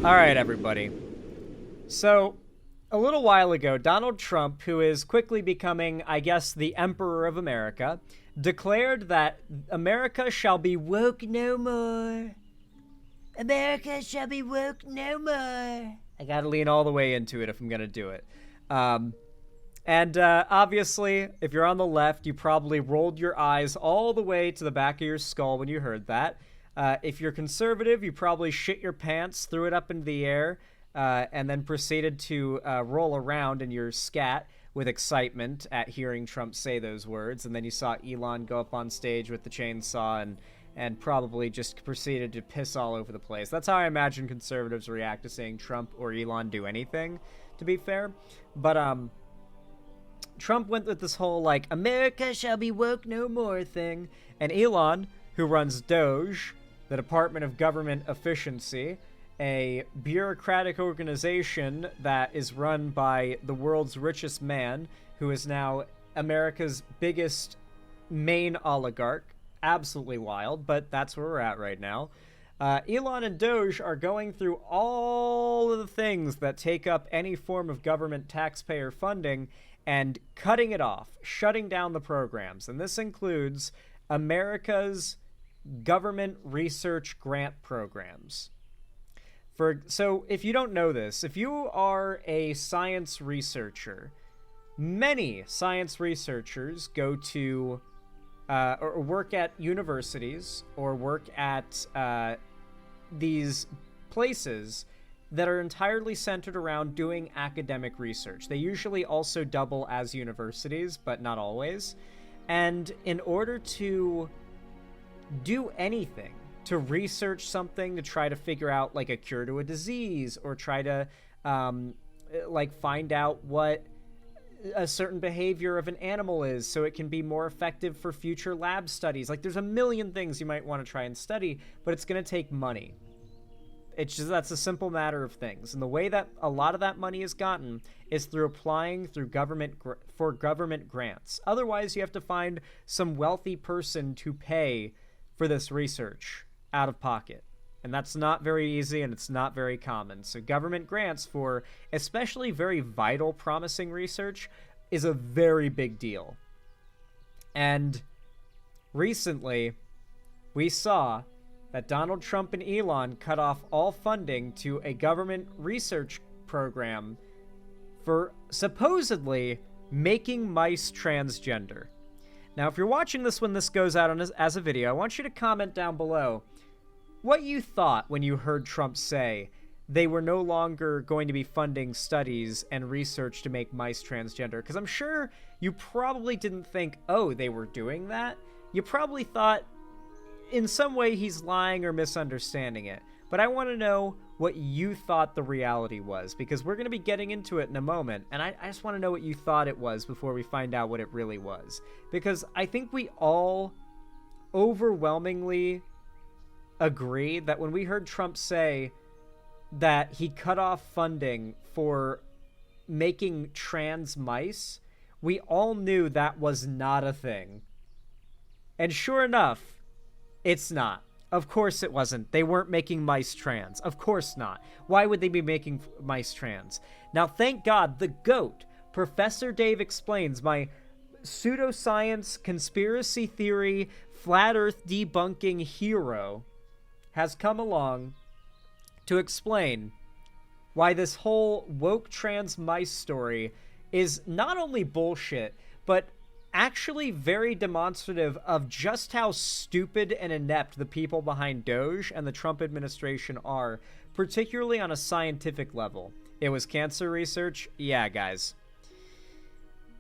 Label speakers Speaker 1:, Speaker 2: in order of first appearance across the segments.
Speaker 1: All right, everybody. So, a little while ago, Donald Trump, who is quickly becoming, I guess, the Emperor of America, declared that America shall be woke no more. America shall be woke no more. I gotta lean all the way into it if I'm gonna do it. Um, obviously, if you're on the left, you probably rolled your eyes all the way to the back of your skull when you heard that. If you're conservative, you probably shit your pants, threw it up into the air, and then proceeded to roll around in your scat with excitement at hearing Trump say those words. And then you saw Elon go up on stage with the chainsaw and probably just proceeded to piss all over the place. That's how I imagine conservatives react to seeing Trump or Elon do anything, to be fair. But Trump went with this whole, like, America shall be woke no more thing. And Elon, who runs DOGE, the Department of Government Efficiency, a bureaucratic organization that is run by the world's richest man, who is now America's biggest main oligarch. Absolutely wild, but that's where we're at right now. Elon and Doge are going through all of the things that take up any form of government taxpayer funding and cutting it off, shutting down the programs. And this includes America's government research grant programs. So if you don't know this, if you are a science researcher, many science researchers go to or work at universities or work at these places that are entirely centered around doing academic research. They usually also double as universities, but not always. And in order to do anything, to research something, to try to figure out like a cure to a disease, or try to like find out what a certain behavior of an animal is so it can be more effective for future lab studies. Like, there's a million things you might want to try and study, but it's going to take money. It's just, that's a simple matter of things. And the way that a lot of that money is gotten is through applying through for government grants. Otherwise, you have to find some wealthy person to pay for this research out of pocket. And that's not very easy, and it's not very common. So government grants for especially very vital, promising research is a very big deal. And recently, we saw that Donald Trump and Elon cut off all funding to a government research program for supposedly making mice transgender. Now, if you're watching this when this goes out as a video, I want you to comment down below what you thought when you heard Trump say they were no longer going to be funding studies and research to make mice transgender. Because I'm sure you probably didn't think, oh, they were doing that. You probably thought in some way he's lying or misunderstanding it. But I want to know what you thought the reality was, because we're going to be getting into it in a moment. And I just want to know what you thought it was before we find out what it really was. Because I think we all overwhelmingly agree that when we heard Trump say that he cut off funding for making trans mice, we all knew that was not a thing. And sure enough, it's not. Of course it wasn't. They weren't making mice trans. Of course not. Why would they be making mice trans? Now, thank God, the GOAT, Professor Dave Explains, my pseudoscience, conspiracy theory, flat earth debunking hero, has come along to explain why this whole woke trans mice story is not only bullshit, but actually very demonstrative of just how stupid and inept the people behind Doge and the Trump administration are, particularly on a scientific level. It was cancer research? Yeah, guys.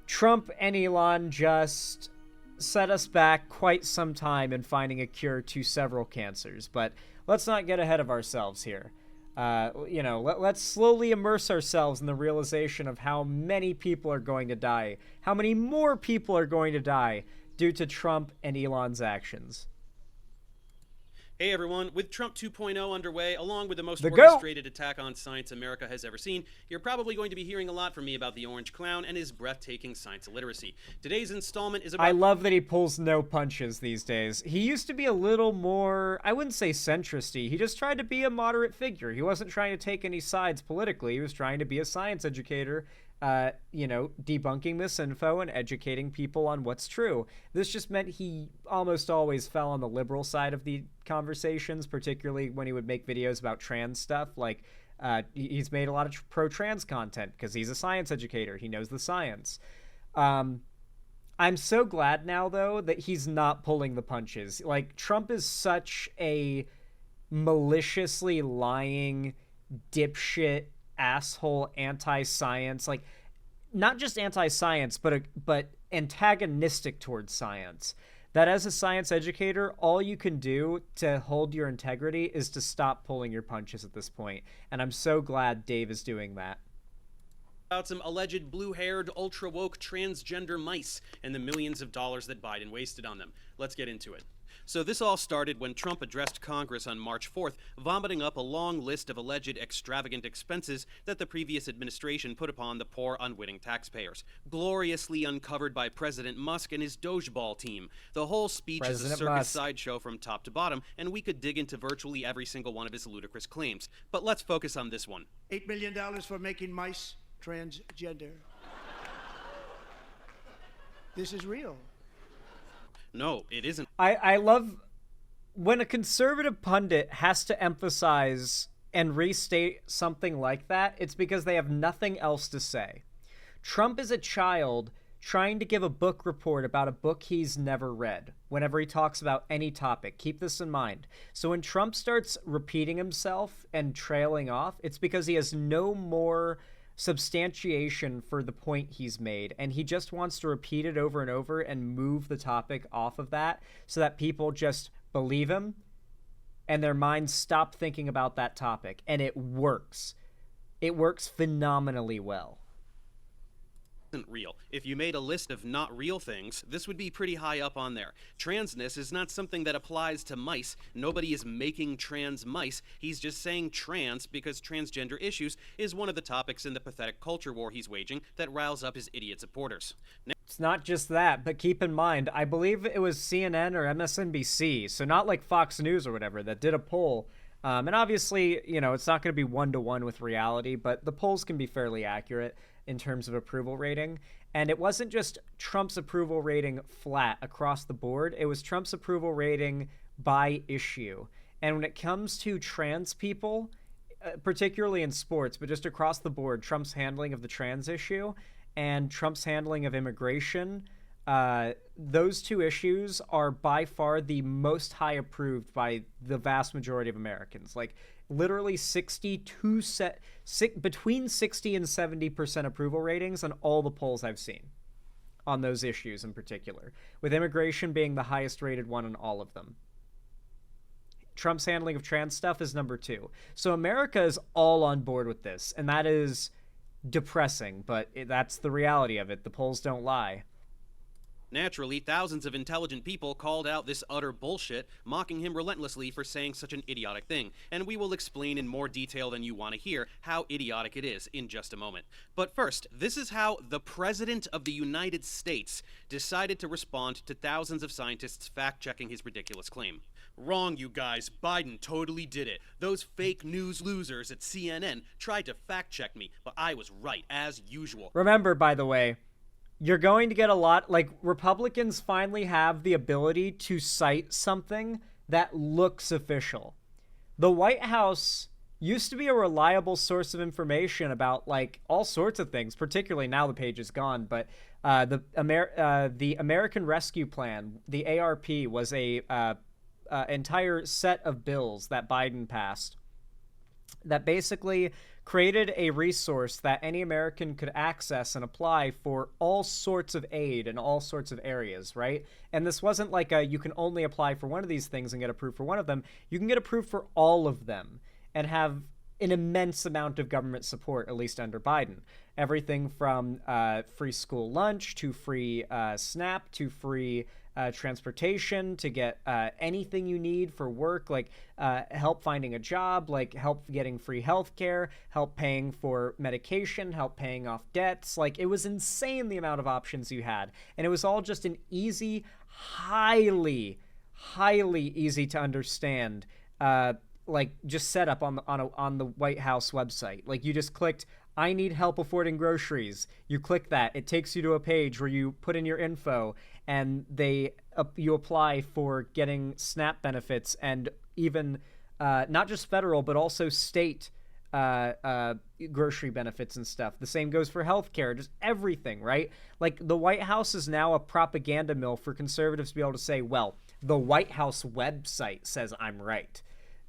Speaker 1: Trump and Elon just set us back quite some time in finding a cure to several cancers, but let's not get ahead of ourselves here. Let's slowly immerse ourselves in the realization of how many people are going to die, how many more people are going to die due to Trump and Elon's actions.
Speaker 2: Hey everyone, with Trump 2.0 underway, along with the most
Speaker 1: The GOAT!
Speaker 2: orchestrated attack on science America has ever seen, you're probably going to be hearing a lot from me about the Orange Clown and his breathtaking science illiteracy. Today's installment is
Speaker 1: I
Speaker 2: about.
Speaker 1: love that he pulls no punches these days. He used to be a little more, I wouldn't say centristy. He just tried to be a moderate figure. He wasn't trying to take any sides politically. He was trying to be a science educator, debunking misinfo and educating people on what's true. This just meant he almost always fell on the liberal side of the conversations, particularly when he would make videos about trans stuff. Like, he's made a lot of pro-trans content because he's a science educator. He knows the science. I'm so glad now, though, that he's not pulling the punches. Like, Trump is such a maliciously lying, dipshit, asshole, anti-science. Like, not just anti-science, but antagonistic towards science. That as a science educator, all you can do to hold your integrity is to stop pulling your punches at this point. And I'm so glad Dave is doing that.
Speaker 2: About some alleged blue-haired, ultra-woke transgender mice and the millions of dollars that Biden wasted on them. Let's get into it. So this all started when Trump addressed Congress on March 4th, vomiting up a long list of alleged extravagant expenses that the previous administration put upon the poor, unwitting taxpayers. Gloriously uncovered by President Musk and his Doge Ball team. The whole speech is a circus sideshow from top to bottom, and we could dig into virtually every single one of his ludicrous claims. But let's focus on this one.
Speaker 3: $8 million for making mice transgender. This is real.
Speaker 2: No, it isn't.
Speaker 1: I love when a conservative pundit has to emphasize and restate something like that, it's because they have nothing else to say. Trump is a child trying to give a book report about a book he's never read whenever he talks about any topic. Keep this in mind. So when Trump starts repeating himself and trailing off, it's because he has no more substantiation for the point he's made, and he just wants to repeat it over and over and move the topic off of that so that people just believe him and their minds stop thinking about that topic. And it works. It works phenomenally well.
Speaker 2: Isn't real. If you made a list of not real things, this would be pretty high up on there. Transness is not something that applies to mice. Nobody is making trans mice. He's just saying trans because transgender issues is one of the topics in the pathetic culture war he's waging that riles up his idiot supporters.
Speaker 1: It's not just that, but keep in mind, I believe it was CNN or MSNBC, so not like Fox News or whatever, that did a poll. And obviously, it's not going to be one-to-one with reality, but the polls can be fairly accurate in terms of approval rating. And it wasn't just Trump's approval rating flat across the board. It was Trump's approval rating by issue. And when it comes to trans people, particularly in sports, but just across the board, Trump's handling of the trans issue and Trump's handling of immigration, those two issues are by far the most high approved by the vast majority of Americans. Like, literally between 60 and 70% approval ratings on all the polls I've seen on those issues in particular, with immigration being the highest rated one on all of them. Trump's handling of trans stuff is number 2. So America is all on board with this, and that is depressing, but that's the reality of it. The polls don't lie.
Speaker 2: Naturally, thousands of intelligent people called out this utter bullshit, mocking him relentlessly for saying such an idiotic thing, and we will explain in more detail than you want to hear how idiotic it is in just a moment. But first, this is how the President of the United States decided to respond to thousands of scientists fact-checking his ridiculous claim. Wrong, you guys. Biden totally did it. Those fake news losers at CNN tried to fact-check me, but I was right, as usual.
Speaker 1: Remember, by the way, you're going to get a lot, like, Republicans finally have the ability to cite something that looks official. The White House used to be a reliable source of information about, like, all sorts of things, particularly now the page is gone, but the American Rescue Plan, the ARP, was a entire set of bills that Biden passed that basically created a resource that any American could access and apply for all sorts of aid in all sorts of areas, right? And this wasn't like you can only apply for one of these things and get approved for one of them. You can get approved for all of them and have an immense amount of government support, at least under Biden. Everything from free school lunch to free SNAP to free transportation to get anything you need for work, like help finding a job, like help getting free healthcare, help paying for medication, help paying off debts. Like, it was insane the amount of options you had. And it was all just an easy, highly easy to understand like just set up on the White House website. Like, you just clicked, I need help affording groceries. You click that. It takes you to a page where you put in your info and you apply for getting SNAP benefits and even not just federal, but also state grocery benefits and stuff. The same goes for healthcare, just everything, right? Like, the White House is now a propaganda mill for conservatives to be able to say, well, the White House website says I'm right,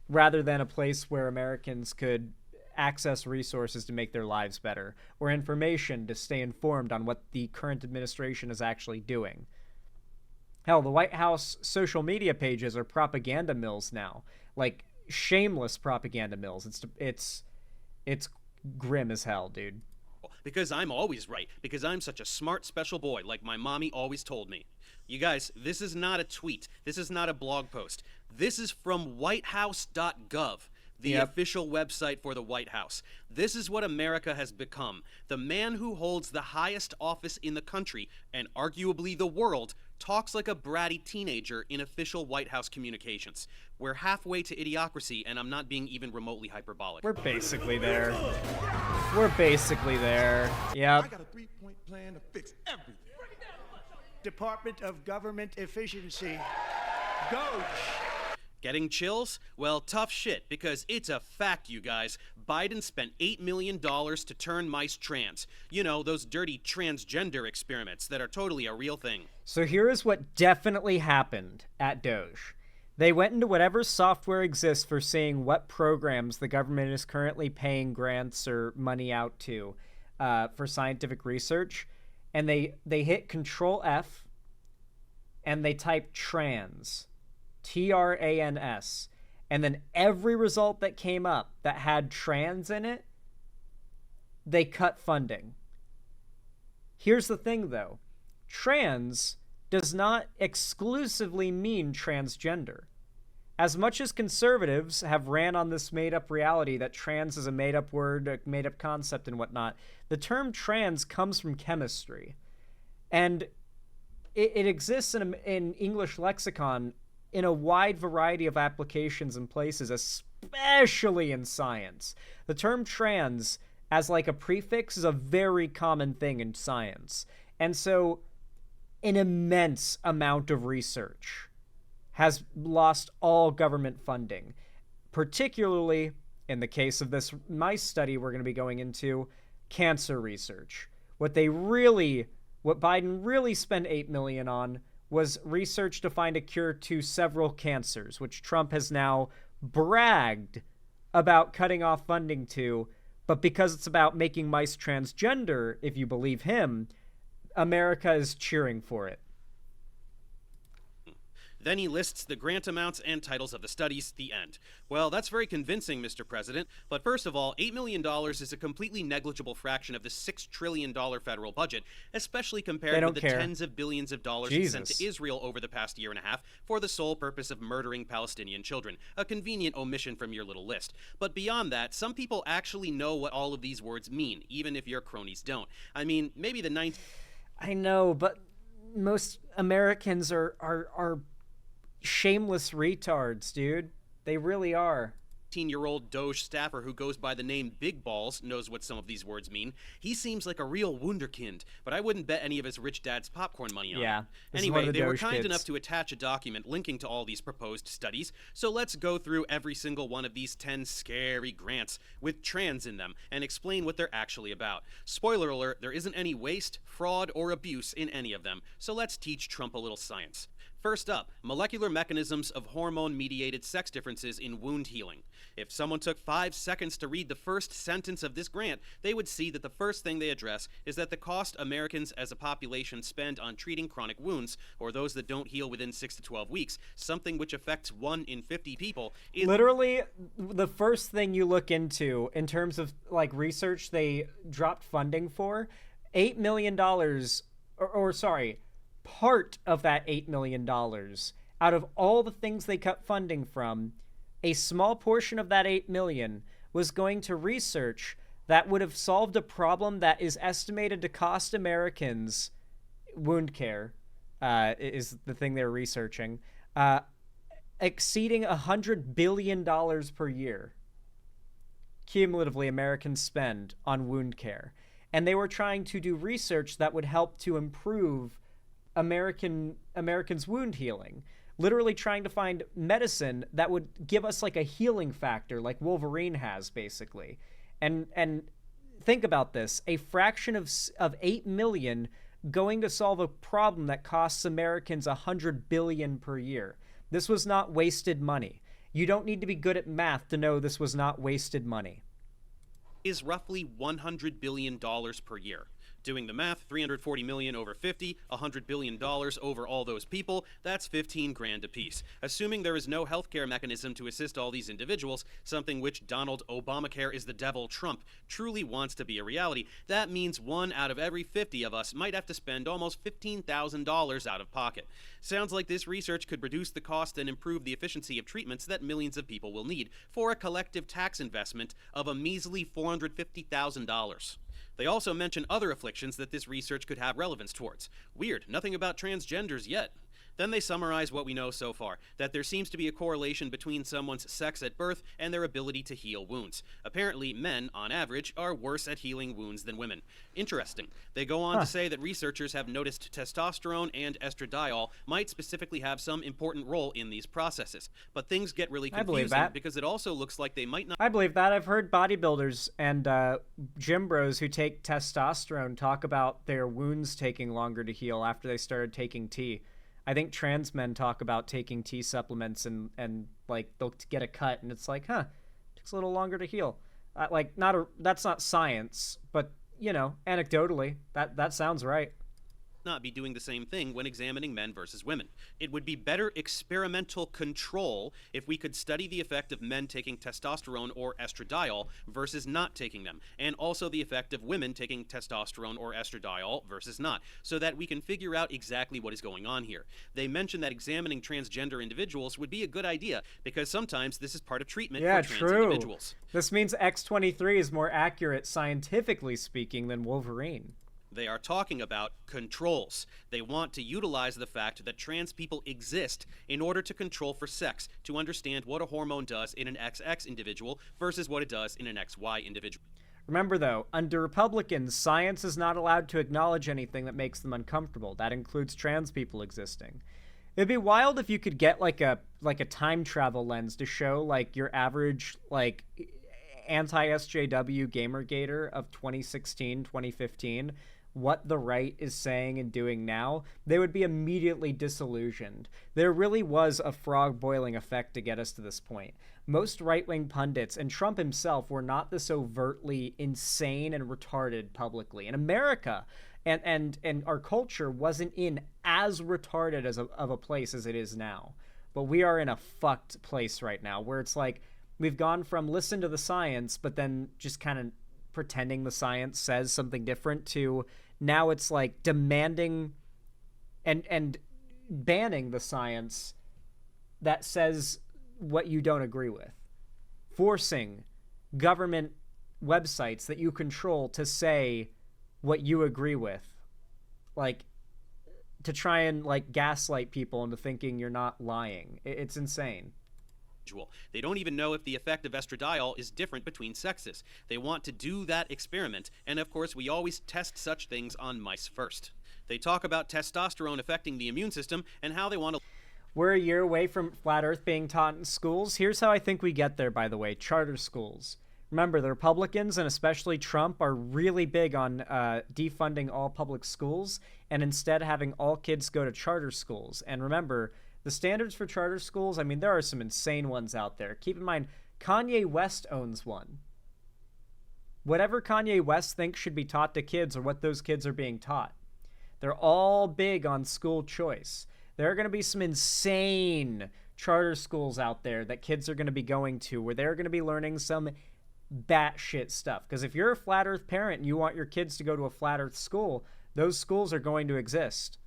Speaker 1: rather than a place where Americans could access resources to make their lives better, or information to stay informed on what the current administration is actually doing. Hell, the White House social media pages are propaganda mills now, like shameless propaganda mills. It's grim as hell, dude.
Speaker 2: Because I'm always right, because I'm such a smart special boy, like my mommy always told me. You guys, this is not a tweet. This is not a blog post. This is from whitehouse.gov, the official website for the White House. This is what America has become. The man who holds the highest office in the country, and arguably the world, talks like a bratty teenager in official White House communications. We're halfway to idiocracy, and I'm not being even remotely hyperbolic.
Speaker 1: We're basically there. Yep.
Speaker 4: I got a three-point plan to fix everything.
Speaker 3: Department of Government Efficiency. DOGE.
Speaker 2: Getting chills? Well, tough shit, because it's a fact, you guys. Biden spent $8 million to turn mice trans. You know, those dirty transgender experiments that are totally a real thing.
Speaker 1: So here is what definitely happened at DOGE. They went into whatever software exists for seeing what programs the government is currently paying grants or money out to for scientific research, and they hit Control F, and they typed trans. TRANS, and then every result that came up that had trans in it, they cut funding. Here's the thing, though. Trans does not exclusively mean transgender. As much as conservatives have ran on this made-up reality that trans is a made-up word, a made-up concept and whatnot, the term trans comes from chemistry. And it exists in English lexicon in a wide variety of applications and places, especially in science. The term trans as like a prefix is a very common thing in science. And so an immense amount of research has lost all government funding, particularly in the case of this mice study we're going to be going into, cancer research. What Biden really spent $8 million on was research to find a cure to several cancers, which Trump has now bragged about cutting off funding to. But because it's about making mice transgender, if you believe him, America is cheering for it.
Speaker 2: Then he lists the grant amounts and titles of the studies, the end. Well, that's very convincing, Mr. President. But first of all, $8 million is a completely negligible fraction of the $6 trillion federal budget, especially compared with the tens of billions of dollars sent to Israel over the past year and a half for the sole purpose of murdering Palestinian children. A convenient omission from your little list. But beyond that, some people actually know what all of these words mean, even if your cronies don't. I mean, maybe the
Speaker 1: I know, but most Americans are shameless retards, dude. They really are.
Speaker 2: 18-year-old DOGE staffer who goes by the name Big Balls knows what some of these words mean. He seems like a real wunderkind, but I wouldn't bet any of his rich dad's popcorn money on him. Anyway, they were kind enough to attach a document linking to all these proposed studies, so let's go through every single one of these 10 scary grants with trans in them and explain what they're actually about. Spoiler alert, there isn't any waste, fraud, or abuse in any of them, so let's teach Trump a little science. First up, molecular mechanisms of hormone-mediated sex differences in wound healing. If someone took 5 seconds to read the first sentence of this grant, they would see that the first thing they address is that the cost Americans as a population spend on treating chronic wounds, or those that don't heal within 6 to 12 weeks, something which affects 1 in 50 people, is
Speaker 1: literally the first thing you look into in terms of like research they dropped funding for. $8 million, or sorry, part of that $8 million out of all the things they cut funding from, a small portion of that $8 million was going to research that would have solved a problem that is estimated to cost Americans, wound care is the thing they're researching, exceeding $100 billion per year. Cumulatively, Americans spend on wound care. And they were trying to do research that would help to improve Americans' wound healing. Literally trying to find medicine that would give us like a healing factor like Wolverine has, basically. And think about this. A fraction of 8 million going to solve a problem that costs Americans $100 billion per year. This was not wasted money. You don't need to be good at math to know this was not wasted money.
Speaker 2: Is roughly $100 billion per year. Doing the math, 340 million over 50, $100 billion over all those people, that's 15 grand apiece. Assuming there is no healthcare mechanism to assist all these individuals, something which Donald Obamacare is the devil Trump truly wants to be a reality, that means 1 out of every 50 of us might have to spend almost $15,000 out of pocket. Sounds like this research could reduce the cost and improve the efficiency of treatments that millions of people will need for a collective tax investment of a measly $450,000. They also mention other afflictions that this research could have relevance towards. Weird, nothing about transgenders yet. Then they summarize what we know so far, that there seems to be a correlation between someone's sex at birth and their ability to heal wounds. Apparently, men, on average, are worse at healing wounds than women. Interesting. They go on to say that researchers have noticed testosterone and estradiol might specifically have some important role in these processes. But things get really confusing because it also looks like they might not...
Speaker 1: I believe that. I've heard bodybuilders and gym bros who take testosterone talk about their wounds taking longer to heal after they started taking tea. I think trans men talk about taking tea supplements and like they'll get a cut and it's like, takes a little longer to heal. That's not science, but you know, anecdotally, that sounds right.
Speaker 2: Not be doing the same thing when examining men versus women. It would be better experimental control if we could study the effect of men taking testosterone or estradiol versus not taking them, and also the effect of women taking testosterone or estradiol versus not, so that we can figure out exactly what is going on here. They mention that examining transgender individuals would be a good idea because sometimes this is part of treatment for trans individuals.
Speaker 1: This means X-23 is more accurate scientifically speaking than Wolverine.
Speaker 2: They are talking about controls. They want to utilize the fact that trans people exist in order to control for sex, to understand what a hormone does in an XX individual versus what it does in an XY individual.
Speaker 1: Remember, though, under Republicans, science is not allowed to acknowledge anything that makes them uncomfortable. That includes trans people existing. It'd be wild if you could get like a time travel lens to show like your average like anti-SJW Gamergator of 2016, 2015, what the right is saying and doing now. They would be immediately disillusioned. There really was a frog boiling effect to get us to this point. Most right-wing pundits and Trump himself were not this overtly insane and retarded publicly. In America, and our culture wasn't in as retarded of a place as it is now. But we are in a fucked place right now where it's like we've gone from listen to the science, but then just kind of pretending the science says something different to now it's like demanding and banning the science that says what you don't agree with. Forcing government websites that you control to say what you agree with. Like, to try and, like, gaslight people into thinking you're not lying. It's insane.
Speaker 2: They don't even know if the effect of estradiol is different between sexes. They want to do that experiment, and of course we always test such things on mice first. They talk about testosterone affecting the immune system and how they want to...
Speaker 1: We're a year away from flat earth being taught in schools. Here's how I think we get there, by the way. Charter schools. Remember, the Republicans and especially Trump are really big on defunding all public schools and instead having all kids go to charter schools. And remember, the standards for charter schools, I mean, there are some insane ones out there. Keep in mind, Kanye West owns one. Whatever Kanye West thinks should be taught to kids or what those kids are being taught. They're all big on school choice. There are going to be some insane charter schools out there that kids are going to be going to where they're going to be learning some batshit stuff. Because if you're a flat earth parent and you want your kids to go to a flat earth school, those schools are going to exist.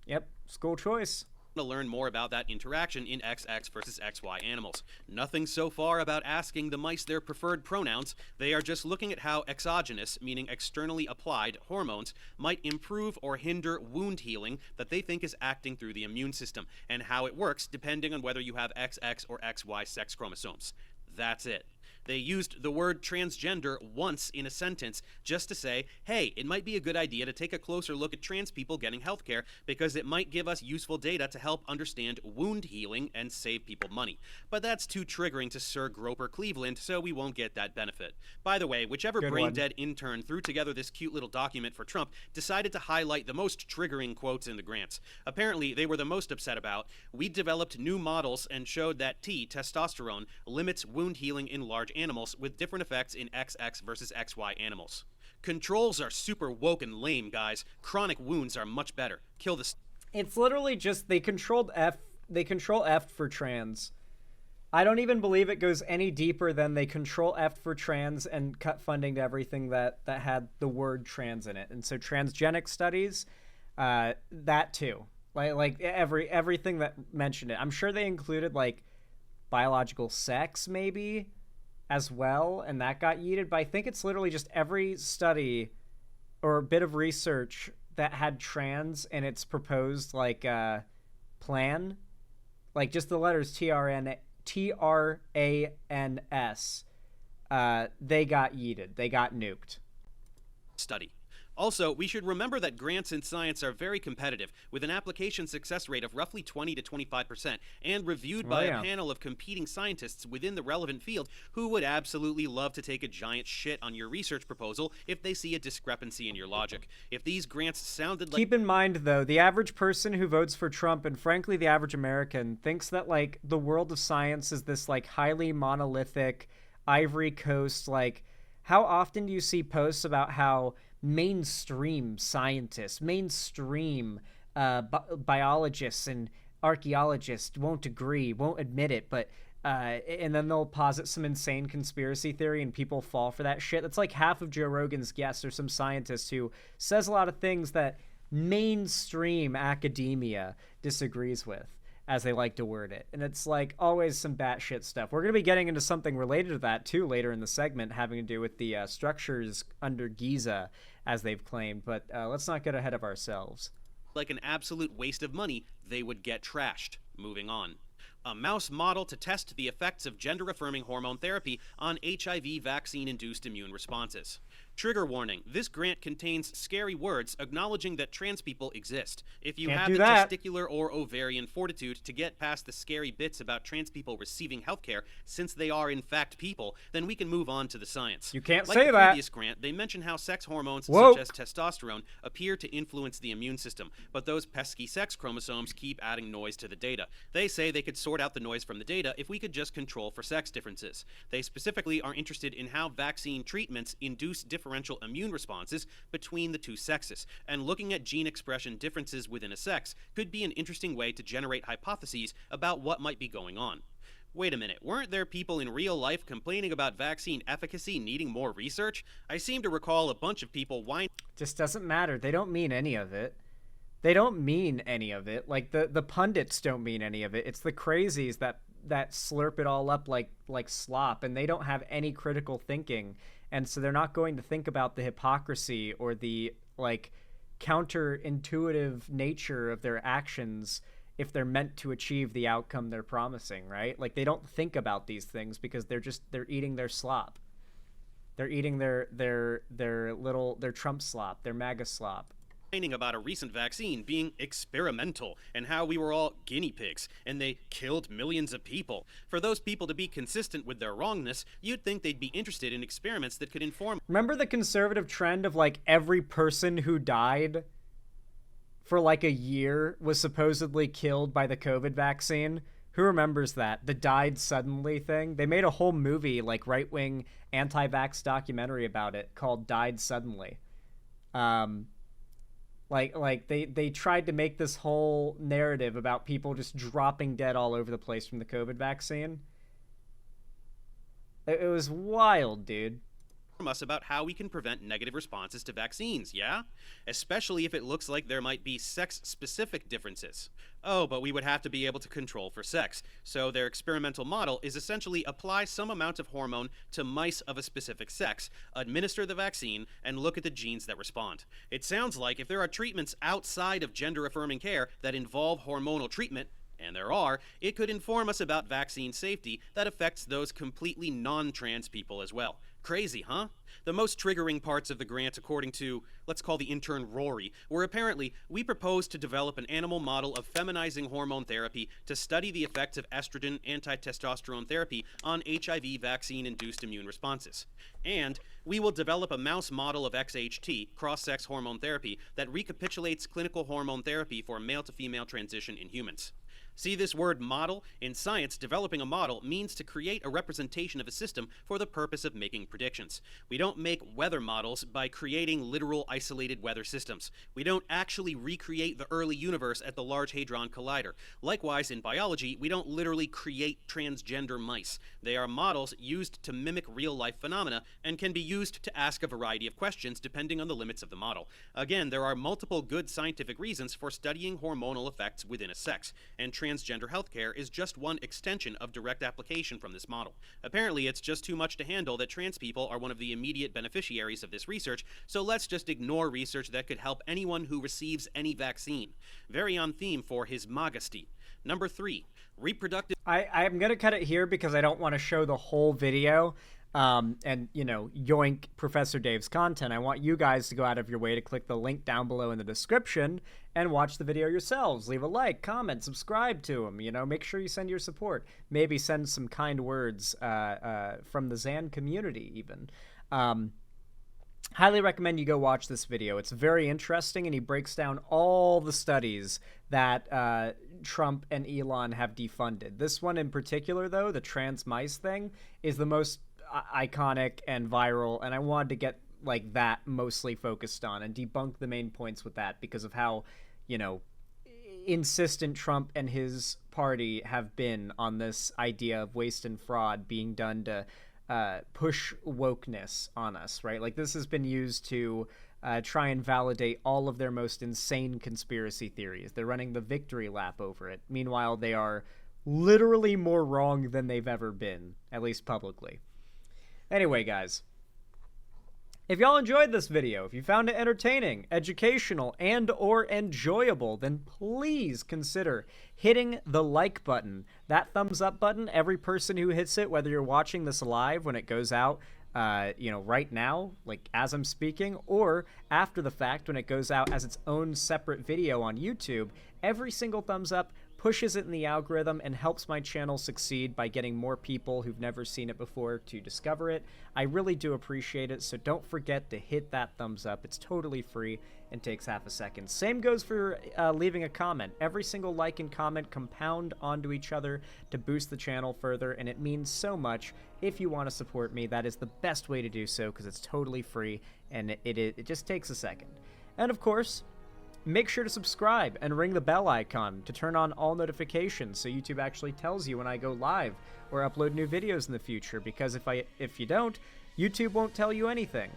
Speaker 1: Yep, school choice.
Speaker 2: To learn more about that interaction in XX versus XY animals. Nothing so far about asking the mice their preferred pronouns. They are just looking at how exogenous, meaning externally applied, hormones might improve or hinder wound healing that they think is acting through the immune system, and how it works depending on whether you have XX or XY sex chromosomes. That's it. They used the word transgender once in a sentence just to say, hey, it might be a good idea to take a closer look at trans people getting healthcare because it might give us useful data to help understand wound healing and save people money. But that's too triggering to Sir Groper Cleveland, so we won't get that benefit. By the way, whichever brain-dead intern threw together this cute little document for Trump decided to highlight the most triggering quotes in the grants. Apparently, they were the most upset about, we developed new models and showed that testosterone, limits wound healing in large animals with different effects in XX versus XY animals. Controls are super woke and lame, guys. Chronic wounds are much better. Kill the...
Speaker 1: It's literally just they control F for trans. I don't even believe it goes any deeper than they control F for trans and cut funding to everything that had the word trans in it. And so transgenic studies, that too. Like everything that mentioned it. I'm sure they included like biological sex maybe as well, and that got yeeted, but I think it's literally just every study or bit of research that had trans in its proposed like plan, like just the letters TRANS, they got yeeted, they got nuked.
Speaker 2: Study. Also, we should remember that grants in science are very competitive, with an application success rate of roughly 20 to 25%, and reviewed by a panel of competing scientists within the relevant field who would absolutely love to take a giant shit on your research proposal if they see a discrepancy in your logic. If these grants sounded like...
Speaker 1: Keep in mind, though, the average person who votes for Trump, and frankly the average American, thinks that, like, the world of science is this, like, highly monolithic, Ivory Coast, like, how often do you see posts about how mainstream scientists, mainstream biologists and archaeologists won't agree, won't admit it, but and then they'll posit some insane conspiracy theory and people fall for that shit. That's like half of Joe Rogan's guests are some scientist who says a lot of things that mainstream academia disagrees with, as they like to word it. And it's like always some batshit stuff. We're going to be getting into something related to that too later in the segment, having to do with the structures under Giza, as they've claimed. But let's not get ahead of ourselves.
Speaker 2: Like an absolute waste of money, they would get trashed. Moving on. A mouse model to test the effects of gender-affirming hormone therapy on HIV vaccine-induced immune responses. Trigger warning, this grant contains scary words acknowledging that trans people exist. If you have the testicular or ovarian fortitude to get past the scary bits about trans people receiving healthcare, since they are in fact people, then we can move on to the science.
Speaker 1: You can't
Speaker 2: say
Speaker 1: that.
Speaker 2: Like the previous grant, they mention how sex hormones such as testosterone appear to influence the immune system, but those pesky sex chromosomes keep adding noise to the data. They say they could sort out the noise from the data if we could just control for sex differences. They specifically are interested in how vaccine treatments induce differential immune responses between the two sexes, and looking at gene expression differences within a sex could be an interesting way to generate hypotheses about what might be going on. Wait a minute, weren't there people in real life complaining about vaccine efficacy needing more research? I seem to recall a bunch of people whining.
Speaker 1: Just doesn't matter. They don't mean any of it. They don't mean any of it. Like the pundits don't mean any of it. It's the crazies that slurp it all up like slop, and they don't have any critical thinking. And so they're not going to think about the hypocrisy or the like counterintuitive nature of their actions if they're meant to achieve the outcome they're promising, right? Like they don't think about these things because they're eating their slop. They're eating their Trump slop, their MAGA slop.
Speaker 2: complaining about a recent vaccine being experimental and how we were all guinea pigs and they killed millions of people. For those people to be consistent with their wrongness, you'd think they'd be interested in experiments that could inform.
Speaker 1: Remember the conservative trend of like every person who died for like a year was supposedly killed by the COVID vaccine? Who remembers that? The died suddenly thing? They made a whole movie, like right-wing anti-vax documentary about it called Died Suddenly. Like they tried to make this whole narrative about people just dropping dead all over the place from the COVID vaccine. It was wild, dude.
Speaker 2: Us about how we can prevent negative responses to vaccines, yeah? Especially if it looks like there might be sex-specific differences. Oh, but we would have to be able to control for sex. So their experimental model is essentially apply some amount of hormone to mice of a specific sex, administer the vaccine, and look at the genes that respond. It sounds like if there are treatments outside of gender-affirming care that involve hormonal treatment, and there are, it could inform us about vaccine safety that affects those completely non-trans people as well. Crazy, huh? The most triggering parts of the grant, according to, let's call the intern Rory, were apparently, we proposed to develop an animal model of feminizing hormone therapy to study the effects of estrogen anti-testosterone therapy on HIV vaccine-induced immune responses. And we will develop a mouse model of XHT, cross-sex hormone therapy, that recapitulates clinical hormone therapy for male-to-female transition in humans. See this word model? In science, developing a model means to create a representation of a system for the purpose of making predictions. We don't make weather models by creating literal isolated weather systems. We don't actually recreate the early universe at the Large Hadron Collider. Likewise, in biology, we don't literally create transgender mice. They are models used to mimic real-life phenomena and can be used to ask a variety of questions depending on the limits of the model. Again, there are multiple good scientific reasons for studying hormonal effects within a sex, and transgender healthcare is just one extension of direct application from this model. Apparently, it's just too much to handle that trans people are one of the immediate beneficiaries of this research, so let's just ignore research that could help anyone who receives any vaccine. Very on theme for His Majesty. Number 3, reproductive...
Speaker 1: I'm going to cut it here because I don't want to show the whole video. And, you know, yoink Professor Dave's content. I want you guys to go out of your way to click the link down below in the description and watch the video yourselves. Leave a like, comment, subscribe to him. You know, make sure you send your support. Maybe send some kind words from the Zan community even. Highly recommend you go watch this video. It's very interesting, and he breaks down all the studies that Trump and Elon have defunded. This one in particular, though, the trans mice thing, is the most iconic and viral, and I wanted to get like that mostly focused on and debunk the main points with that because of how, you know, insistent Trump and his party have been on this idea of waste and fraud being done to push wokeness on us, right? Like, this has been used to try and validate all of their most insane conspiracy theories. They're running the victory lap over it. Meanwhile, they are literally more wrong than they've ever been, at least publicly. Anyway, guys, if y'all enjoyed this video, if you found it entertaining, educational, and or enjoyable, then please consider hitting the like button. That thumbs up button, every person who hits it, whether you're watching this live when it goes out, you know, right now, like as I'm speaking, or after the fact when it goes out as its own separate video on YouTube, every single thumbs up pushes it in the algorithm and helps my channel succeed by getting more people who've never seen it before to discover it. I really do appreciate it, so don't forget to hit that thumbs up. It's totally free and takes half a second. Same goes for leaving a comment. Every single like and comment compound onto each other to boost the channel further, and it means so much. If you want to support me, that is the best way to do so because it's totally free and it just takes a second. And of course, make sure to subscribe and ring the bell icon to turn on all notifications so YouTube actually tells you when I go live or upload new videos in the future, because if you don't, YouTube won't tell you anything.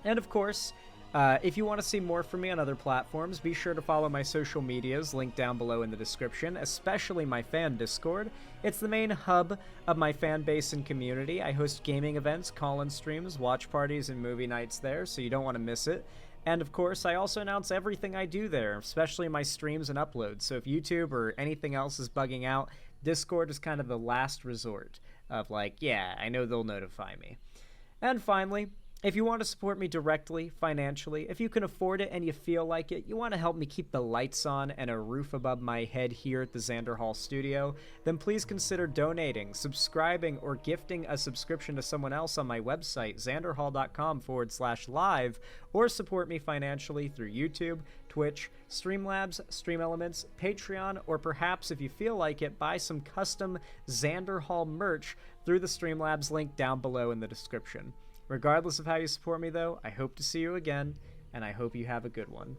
Speaker 1: And of course, if you want to see more from me on other platforms, be sure to follow my social medias, linked down below in the description, especially my fan Discord. It's the main hub of my fan base and community. I host gaming events, call-in streams, watch parties, and movie nights there, so you don't want to miss it. And of course, I also announce everything I do there, especially my streams and uploads. So if YouTube or anything else is bugging out, Discord is kind of the last resort of like, yeah, I know they'll notify me. And finally, If you want to support me directly, financially, if you can afford it and you feel like it, you want to help me keep the lights on and a roof above my head here at the Xander Hall studio, then please consider donating, subscribing, or gifting a subscription to someone else on my website, xanderhall.com/live, or support me financially through YouTube, Twitch, Streamlabs, Stream Elements, Patreon, or perhaps, if you feel like it, buy some custom Xander Hall merch through the Streamlabs link down below in the description. Regardless of how you support me, though, I hope to see you again, and I hope you have a good one.